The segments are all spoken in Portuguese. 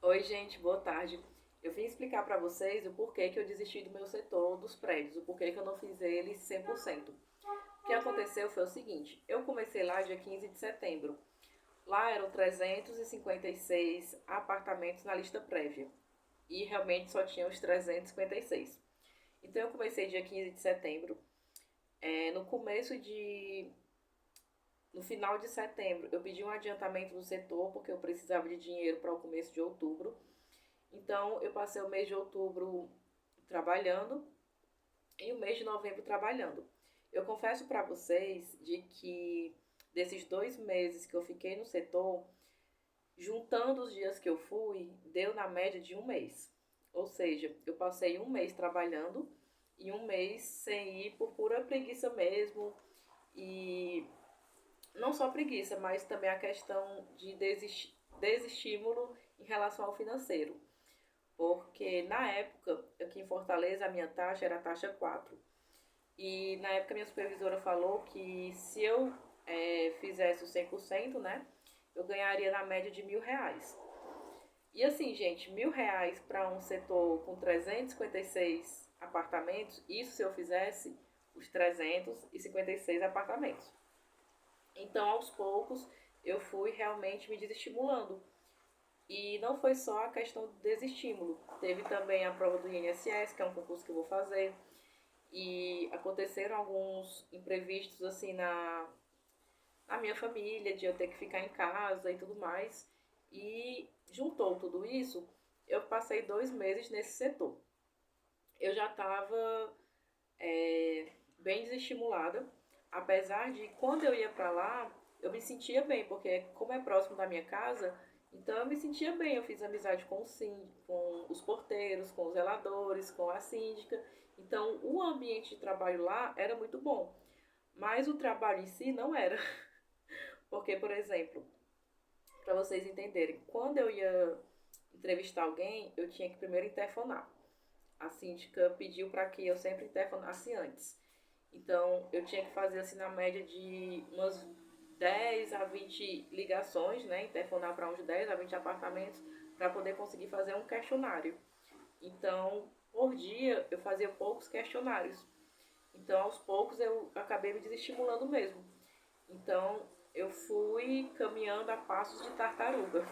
Oi, gente, boa tarde. Eu vim explicar para vocês o porquê que eu desisti do meu setor dos prédios, o porquê que eu não fiz ele 100%. O que aconteceu foi o seguinte: eu comecei lá dia 15 de setembro. Lá eram 356 apartamentos na lista prévia e realmente só tinha os 356. Então eu comecei dia 15 de setembro. No começo de. No final de setembro, eu pedi um adiantamento do setor porque eu precisava de dinheiro para o começo de outubro. Então, eu passei o mês de outubro trabalhando e o mês de novembro trabalhando. Eu confesso para vocês de que desses 2 meses que eu fiquei no setor, juntando os dias que eu fui, deu na média de um mês. Ou seja, eu passei um mês trabalhando e um mês sem ir por pura preguiça mesmo. E não só preguiça, mas também a questão de desestímulo em relação ao financeiro. Porque na época, aqui em Fortaleza, a minha taxa era a taxa 4. E na época minha supervisora falou que se eu fizesse o 100%, né, eu ganharia na média de R$ 1.000. E assim, gente, R$ 1.000 para um setor com 356 apartamentos, isso se eu fizesse os 356 apartamentos. Então, aos poucos, eu fui realmente me desestimulando. E não foi só a questão do desestímulo. Teve também a prova do INSS, que é um concurso que eu vou fazer. E aconteceram alguns imprevistos assim na minha família, de eu ter que ficar em casa e tudo mais. E juntou tudo isso, eu passei 2 meses nesse setor. Eu já estava bem desestimulada, apesar de quando eu ia para lá, eu me sentia bem, porque como é próximo da minha casa, então eu me sentia bem. Eu fiz amizade com com os porteiros, com os zeladores, com a síndica. Então o ambiente de trabalho lá era muito bom, mas o trabalho em si não era. Porque, por exemplo, para vocês entenderem, quando eu ia entrevistar alguém, eu tinha que primeiro interfonar. A síndica pediu para que eu sempre interfonasse antes. Então, eu tinha que fazer assim na média de umas 10 a 20 ligações, né? Interfonar para uns 10 a 20 apartamentos para poder conseguir fazer um questionário. Então, por dia, eu fazia poucos questionários. Então, aos poucos, eu acabei me desestimulando mesmo. Então, eu fui caminhando a passos de tartaruga.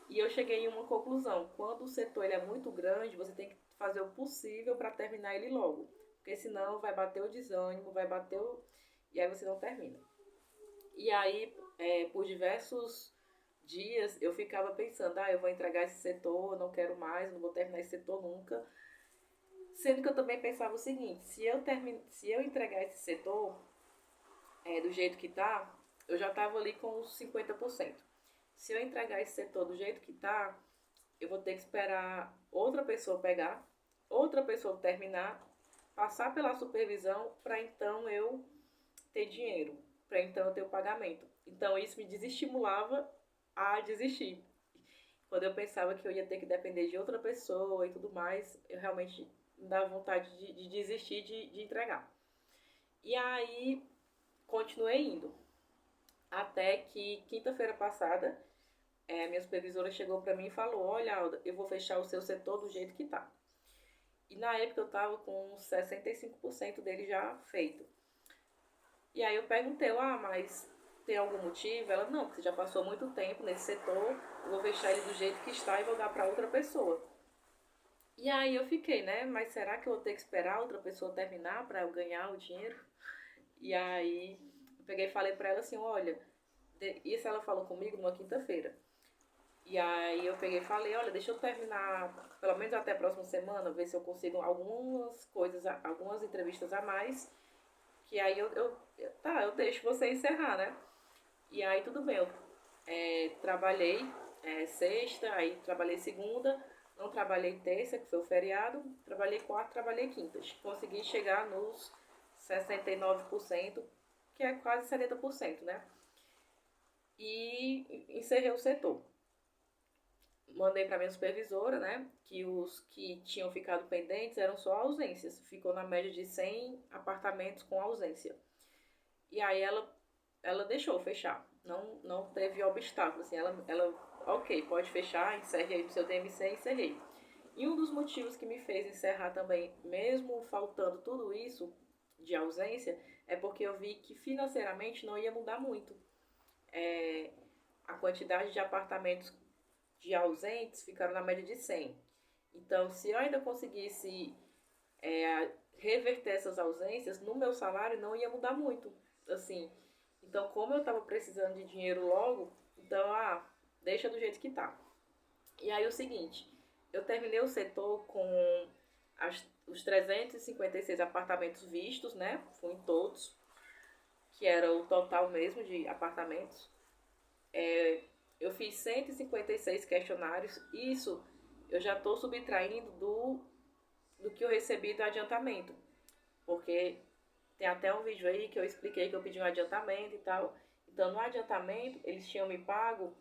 E eu cheguei em uma conclusão: quando o setor ele é muito grande, você tem que fazer o possível para terminar ele logo, porque senão vai bater o desânimo, vai bater o... e aí você não termina. E aí, por diversos dias, eu ficava pensando: eu vou entregar esse setor, não quero mais, não vou terminar esse setor nunca. Sendo que eu também pensava o seguinte: se eu entregar esse setor do jeito que tá, eu já tava ali com os 50%. Se eu entregar esse setor do jeito que tá, eu vou ter que esperar outra pessoa pegar, outra pessoa terminar, passar pela supervisão para então eu ter dinheiro, para então eu ter o pagamento. Então isso me desestimulava a desistir. Quando eu pensava que eu ia ter que depender de outra pessoa e tudo mais, eu realmente me dava vontade de desistir de entregar. E aí continuei indo. Até que quinta-feira passada, minha supervisora chegou para mim e falou: Olha, Alda, eu vou fechar o seu setor do jeito que tá. E na época eu tava com 65% dele já feito. E aí eu perguntei: mas tem algum motivo? Ela: Não, porque você já passou muito tempo nesse setor, eu vou fechar ele do jeito que está e vou dar para outra pessoa. E aí eu fiquei, né? Mas será que eu vou ter que esperar outra pessoa terminar para eu ganhar o dinheiro? E aí eu peguei e falei para ela assim: Olha, isso ela falou comigo numa quinta-feira. E aí eu peguei e falei: Olha, deixa eu terminar pelo menos até a próxima semana, ver se eu consigo algumas coisas, algumas entrevistas a mais, que aí eu deixo você encerrar, né? E aí tudo bem, eu trabalhei sexta, aí trabalhei segunda, não trabalhei terça, que foi o feriado, trabalhei quarta, trabalhei quintas. Consegui chegar nos 69%, que é quase 70%, né? E encerrei o setor. Mandei para minha supervisora, né, que os que tinham ficado pendentes eram só ausências. Ficou na média de 100 apartamentos com ausência. E aí ela deixou fechar. não teve obstáculo, assim, ok, pode fechar, encerre aí no seu DMC, encerrei. E um dos motivos que me fez encerrar também, mesmo faltando tudo isso de ausência, é porque eu vi que financeiramente não ia mudar muito. A quantidade de apartamentos de ausentes ficaram na média de 100. Então, se eu ainda conseguisse reverter essas ausências, no meu salário não ia mudar muito. Assim, então, como eu estava precisando de dinheiro logo, então, deixa do jeito que tá. E aí, o seguinte, eu terminei o setor com os 356 apartamentos vistos, né? Fui em todos, que era o total mesmo de apartamentos. Eu fiz 156 questionários. Isso eu já estou subtraindo do que eu recebi do adiantamento. Porque tem até um vídeo aí que eu expliquei que eu pedi um adiantamento e tal. Então, no adiantamento, eles tinham me pago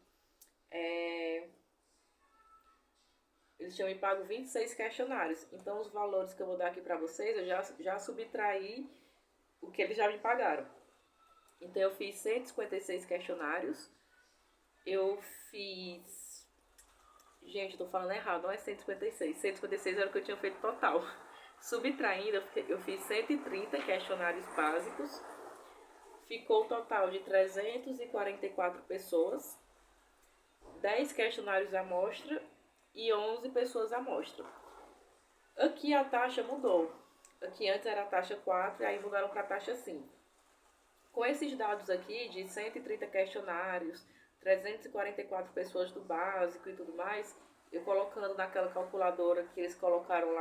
26 questionários. Então, os valores que eu vou dar aqui para vocês, eu já subtraí o que eles já me pagaram. Então, eu fiz 156 questionários. Eu fiz... Gente, eu tô falando errado, não é 156. 156 era o que eu tinha feito total. Subtraindo, eu fiz 130 questionários básicos. Ficou o total de 344 pessoas. 10 questionários amostra e 11 pessoas amostra. Aqui a taxa mudou. Aqui antes era a taxa 4 e aí mudaram para a taxa 5. Com esses dados aqui de 130 questionários, 344 pessoas do básico e tudo mais, eu colocando naquela calculadora que eles colocaram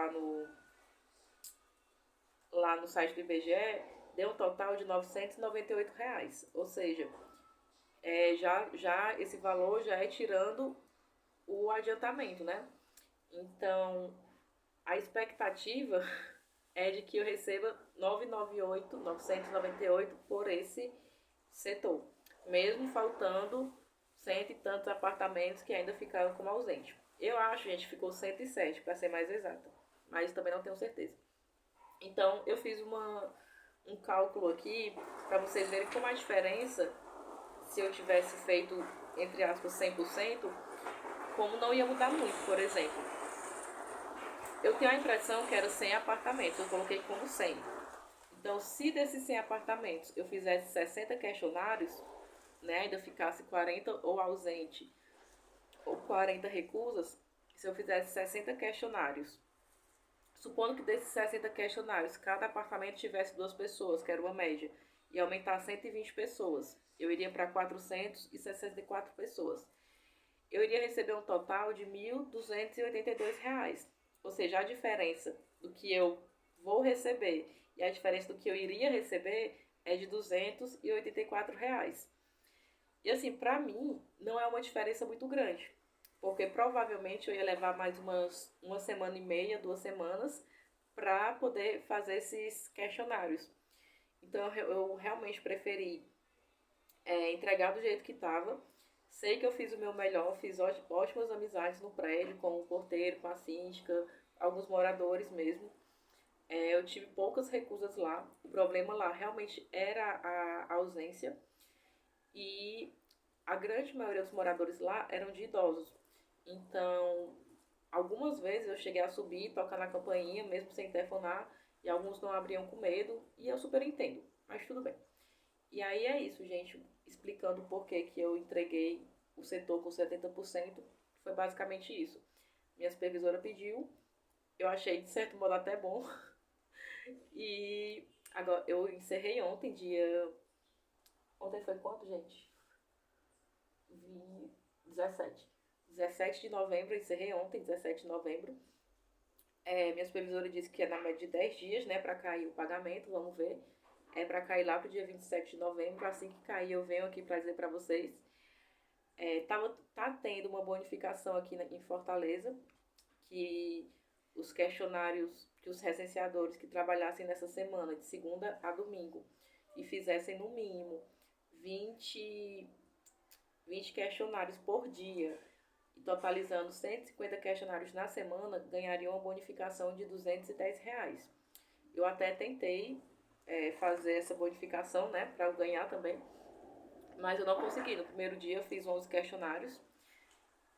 lá no site do IBGE, deu um total de R$ 998. Ou seja, já esse valor já é tirando o adiantamento, né? Então, a expectativa é de que eu receba 998 por esse setor, mesmo faltando cento e tantos apartamentos que ainda ficaram como ausente. Eu acho, gente, ficou 107 para ser mais exata, mas também não tenho certeza. Então, eu fiz um cálculo aqui para vocês verem como a diferença, se eu tivesse feito, entre aspas, 100%, como não ia mudar muito. Por exemplo, eu tenho a impressão que era 100 apartamentos, eu coloquei como 100. Então, se desses 100 apartamentos eu fizesse 60 questionários, né, ainda ficasse 40 ou ausente ou 40 recusas, se eu fizesse 60 questionários, supondo que desses 60 questionários, cada apartamento tivesse 2 pessoas, que era uma média, e aumentar a 120 pessoas, eu iria para 464 pessoas. Eu iria receber um total de R$ 1.282. Ou seja, a diferença do que eu vou receber e a diferença do que eu iria receber é de R$ 284. E assim, pra mim, não é uma diferença muito grande. Porque provavelmente eu ia levar mais uma semana e meia, 2 semanas, para poder fazer esses questionários. Então eu realmente preferi entregar do jeito que estava. Sei que eu fiz o meu melhor, fiz ótimas amizades no prédio, com o porteiro, com a síndica, alguns moradores mesmo. Eu tive poucas recusas lá. O problema lá realmente era a ausência. E a grande maioria dos moradores lá eram de idosos. Então, algumas vezes eu cheguei a subir, tocar na campainha, mesmo sem telefonar, e alguns não abriam com medo, e eu super entendo, mas tudo bem. E aí é isso, gente, explicando por que eu entreguei o setor com 70%, foi basicamente isso. Minha supervisora pediu, eu achei de certo modo até bom, e agora eu encerrei ontem, Ontem foi quanto, gente? 17. 17 de novembro, encerrei ontem, 17 de novembro. Minha supervisora disse que é na média de 10 dias, né, pra cair o pagamento, vamos ver. É pra cair lá pro dia 27 de novembro, assim que cair eu venho aqui pra dizer pra vocês. Tá tendo uma bonificação aqui em Fortaleza, que os questionários, que os recenseadores que trabalhassem nessa semana, de segunda a domingo, e fizessem no mínimo 20 questionários por dia, e totalizando 150 questionários na semana, ganhariam uma bonificação de R$ 210. Eu até tentei fazer essa bonificação, né, para eu ganhar também, Mas eu não consegui. No primeiro dia eu fiz 11 questionários.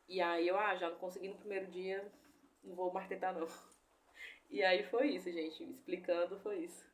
E aí eu, já não consegui no primeiro dia, não vou mais tentar não. E aí foi isso, gente. Explicando, foi isso.